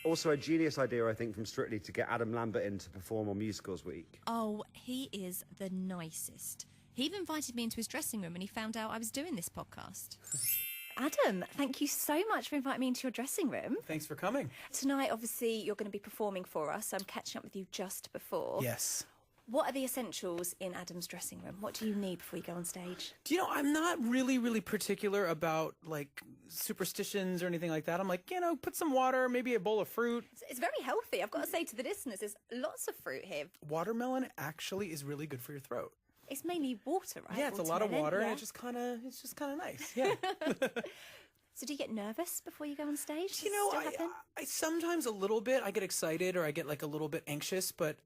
Also a genius idea, I think, from Strictly to get Adam Lambert in to perform on Musicals Week. Oh, he is the nicest. He even invited me into his dressing room when he found out I was doing this podcast. Adam, thank you so much for inviting me into your dressing room. Thanks for coming. Tonight, obviously, you're going to be performing for us, so I'm catching up with you just before. Yes. What are the essentials in Adam's dressing room? What do you need before you go on stage? Do you know, I'm not really particular about, like, superstitions or anything like that. I'm like, put some water, maybe a bowl of fruit. It's very healthy. I've got to say to the listeners, there's lots of fruit here. Watermelon actually is really good for your throat. It's mainly water, right? Yeah, it's a lot of water, and it's just kind of nice. Yeah. So do you get nervous before you go on stage? I sometimes a little bit. I get excited or I get like a little bit anxious, but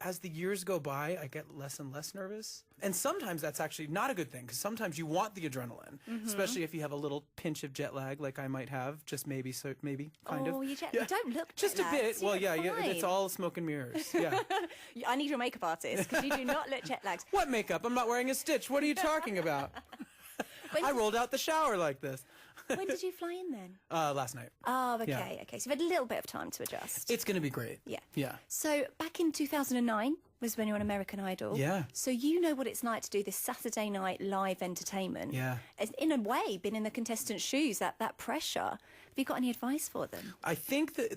as the years go by, I get less and less nervous. And sometimes that's actually not a good thing, because sometimes you want the adrenaline, especially if you have a little pinch of jet lag like I might have, just maybe, kind of. Oh, you don't look just jet a bit. lagged. Well, yeah, it's all smoke and mirrors. Yeah. I need your makeup artist, because you do not look jet lagged. What makeup? I'm not wearing a stitch. What are you talking about? I rolled out the shower like this. When did you fly in then? Last night. Oh, okay, Yeah. okay. So you've had a little bit of time to adjust. It's going to be great. Yeah. Yeah. So back in 2009 was when you were on American Idol. Yeah. So you know what it's like to do this Saturday night live entertainment. Yeah. It's in a way been in the contestants' shoes, that pressure. Have you got any advice for them? I think the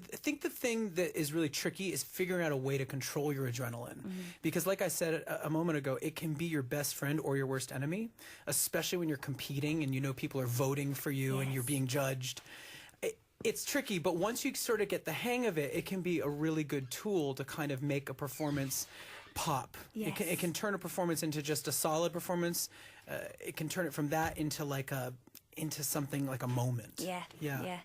thing that is really tricky is figuring out a way to control your adrenaline. Because like I said a moment ago, it can be your best friend or your worst enemy, especially when you're competing and you know people are voting for you and you're being judged. It's tricky, but once you sort of get the hang of it, it can be a really good tool to kind of make a performance pop. Yes. It can turn a performance into just a solid performance. It can turn it from that into something like a moment. Yeah.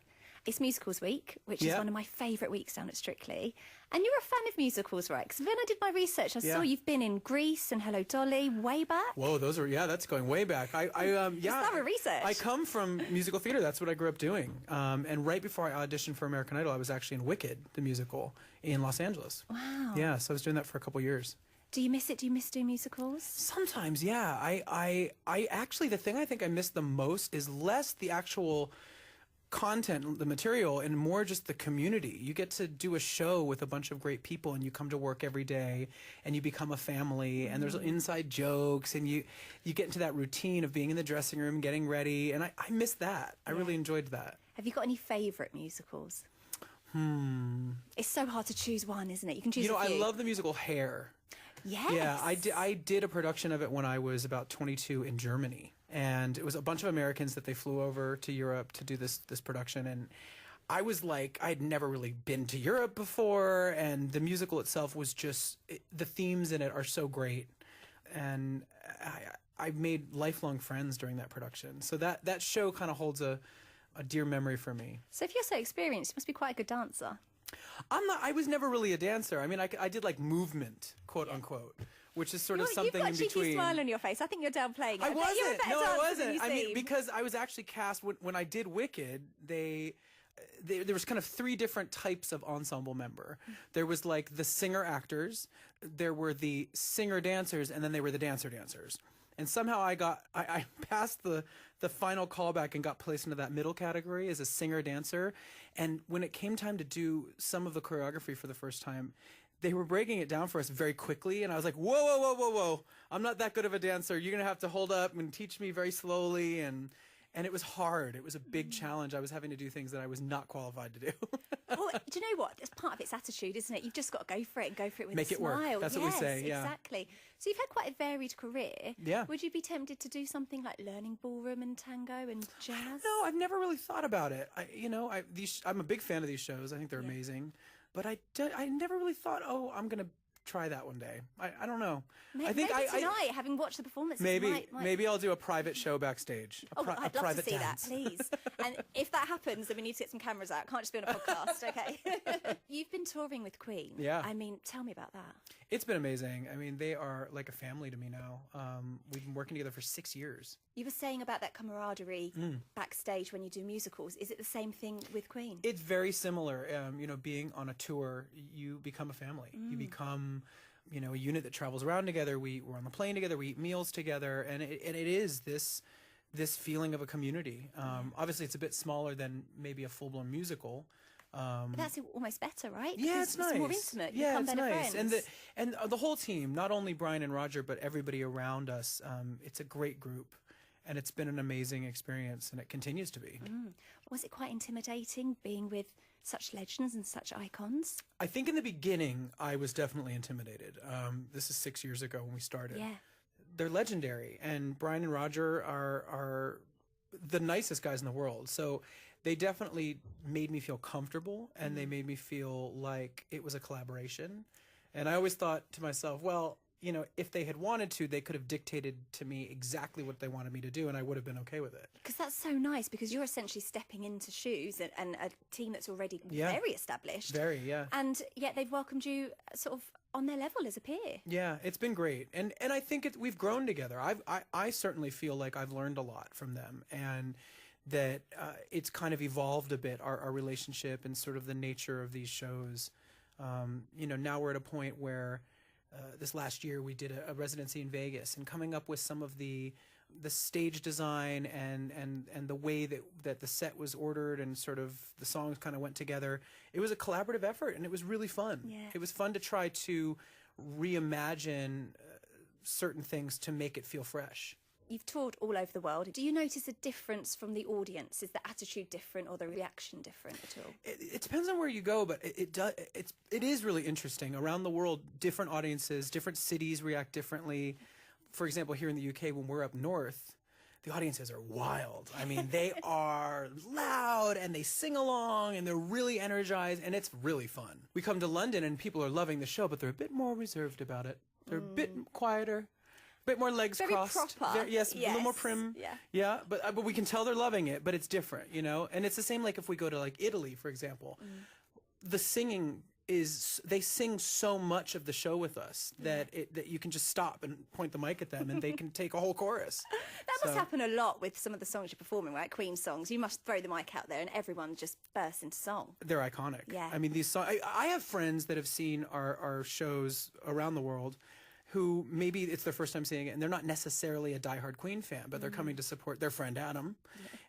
It's Musicals Week, which is one of my favourite weeks down at Strictly. And you're a fan of musicals, right? Because when I did my research, I saw you've been in Grease and Hello Dolly way back. Whoa, that's going way back. Just thorough research. I come from musical theater. That's what I grew up doing. And right before I auditioned for American Idol, I was actually in Wicked, the musical, in Los Angeles. Wow. Yeah, so I was doing that for a couple years. Do you miss it? Do you miss doing musicals? Sometimes, yeah. I actually, the thing I think I miss the most is less the actual content, the material, and more just the community. You get to do a show with a bunch of great people, and you come to work every day, and you become a family, and there's inside jokes, and you get into that routine of being in the dressing room, getting ready, and I miss that. I really enjoyed that. Have you got any favourite musicals? It's so hard to choose one, isn't it? You can choose a few. I love the musical Hair. Yes. Yeah, I did a production of it when I was about 22 in Germany. And it was a bunch of Americans that they flew over to Europe to do this production. And I was like, I'd never really been to Europe before. And the musical itself was just, the themes in it are so great. And I made lifelong friends during that production. So that show kind of holds a dear memory for me. So if you're so experienced, you must be quite a good dancer. I was never really a dancer. I mean, I did like movement, quote unquote, which is sort of something in between. You've got a cheeky smile on your face. I think you're downplaying it. I wasn't. No, I wasn't. I mean, because I was actually cast when I did Wicked. There was kind of three different types of ensemble member. There was like the singer actors, there were the singer dancers, and then they were the dancer dancers. And somehow I passed the final callback and got placed into that middle category as a singer-dancer. And when it came time to do some of the choreography for the first time, they were breaking it down for us very quickly. And I was like, whoa. I'm not that good of a dancer. You're going to have to hold up and teach me very slowly. And it was hard. It was a big challenge. I was having to do things that I was not qualified to do. Well, do you know what? It's part of its attitude, isn't it? You've just got to go for it and go for it with Make a it work. smile. That's what we say, yeah. Exactly. So you've had quite a varied career. Yeah. Would you be tempted to do something like learning ballroom and tango and jazz? No, I've never really thought about it. I'm a big fan of these shows. I think they're amazing. But I never really thought, I'm going to try that one day. I don't know. Maybe tonight, having watched the performances, maybe I'll do a private show backstage. I'd love to see dance. that, please. And if that happens, then we need to get some cameras out. Can't just be on a podcast, okay? You've been touring with Queen. Yeah. I mean, tell me about that. It's been amazing. I mean, they are like a family to me now. We've been working together for 6 years. You were saying about that camaraderie backstage when you do musicals. Is it the same thing with Queen? It's very similar. Being on a tour, you become a family. You become, a unit that travels around together. We're on the plane together. We eat meals together, and it is this feeling of a community. Obviously, it's a bit smaller than maybe a full-blown musical, That's almost better, right? Yeah, Because it's nice. It's more intimate. You Yeah, become it's better nice. friends. And the whole team, not only Brian and Roger, but everybody around us. It's a great group, and it's been an amazing experience, and it continues to be. Was it quite intimidating being with such legends and such icons? I think in the beginning, I was definitely intimidated. This is 6 years ago when we started. Yeah. They're legendary, and Brian and Roger are the nicest guys in the world. So they definitely made me feel comfortable, and they made me feel like it was a collaboration. And I always thought to myself, well, you know, if they had wanted to, they could have dictated to me exactly what they wanted me to do, and I would have been okay with it. Because that's so nice, because you're essentially stepping into shoes and a team that's already very established. Very, yeah. And yet they've welcomed you sort of on their level as a peer. Yeah, it's been great. And I think we've grown together. I certainly feel like I've learned a lot from them, and that it's kind of evolved a bit, our relationship and sort of the nature of these shows. You know, now we're at a point where this last year we did a residency in Vegas, and coming up with some of the stage design and the way that the set was ordered and sort of the songs kind of went together. It was a collaborative effort, and it was really fun. Yeah. It was fun to try to reimagine certain things to make it feel fresh. You've toured all over the world. Do you notice a difference from the audience? Is the attitude different or the reaction different at all? It depends on where you go, but it is really interesting. Around the world, different audiences, different cities react differently. For example, here in the UK, when we're up north, the audiences are wild. I mean, they are loud, and they sing along, and they're really energized, and it's really fun. We come to London, and people are loving the show, but they're a bit more reserved about it. They're a bit quieter. Bit more legs Very crossed. proper. Yes, a little more prim. Yeah, but we can tell they're loving it, but it's different, you know? And it's the same like if we go to like Italy, for example. The singing is, they sing so much of the show with us that that you can just stop and point the mic at them and they can take a whole chorus. That must happen a lot with some of the songs you're performing, right? Queen songs. You must throw the mic out there and everyone just bursts into song. They're iconic. Yeah. I mean, these songs, I have friends that have seen our shows around the world who maybe it's their first time seeing it, and they're not necessarily a diehard Queen fan, but they're coming to support their friend Adam.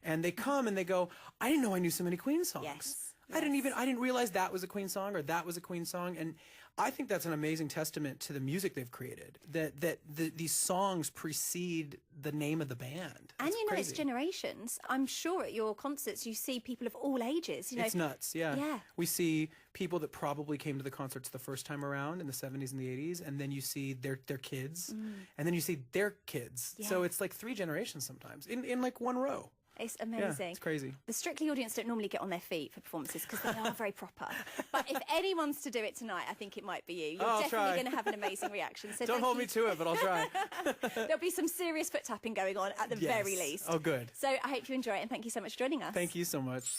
And they come and they go, I didn't know I knew so many Queen songs. Yes. I didn't realize that was a Queen song or that was a Queen song. And I think that's an amazing testament to the music they've created, that these songs precede the name of the band. And you know, crazy. it's generations. I'm sure at your concerts you see people of all ages. You know, It's nuts, yeah. Yeah. We see people that probably came to the concerts the first time around in the 70s and the 80s, and then you see their kids, and then you see their kids. Yeah. So it's like 3 generations sometimes in like one row. It's amazing. Yeah, it's crazy. The Strictly audience don't normally get on their feet for performances because they are very proper. But if anyone's to do it tonight, I think it might be you. You're I'll definitely try. going to have an amazing reaction. So Don't hold me to it, but I'll try. There'll be some serious foot tapping going on at the very least. Oh, good. So I hope you enjoy it, and thank you so much for joining us. Thank you so much.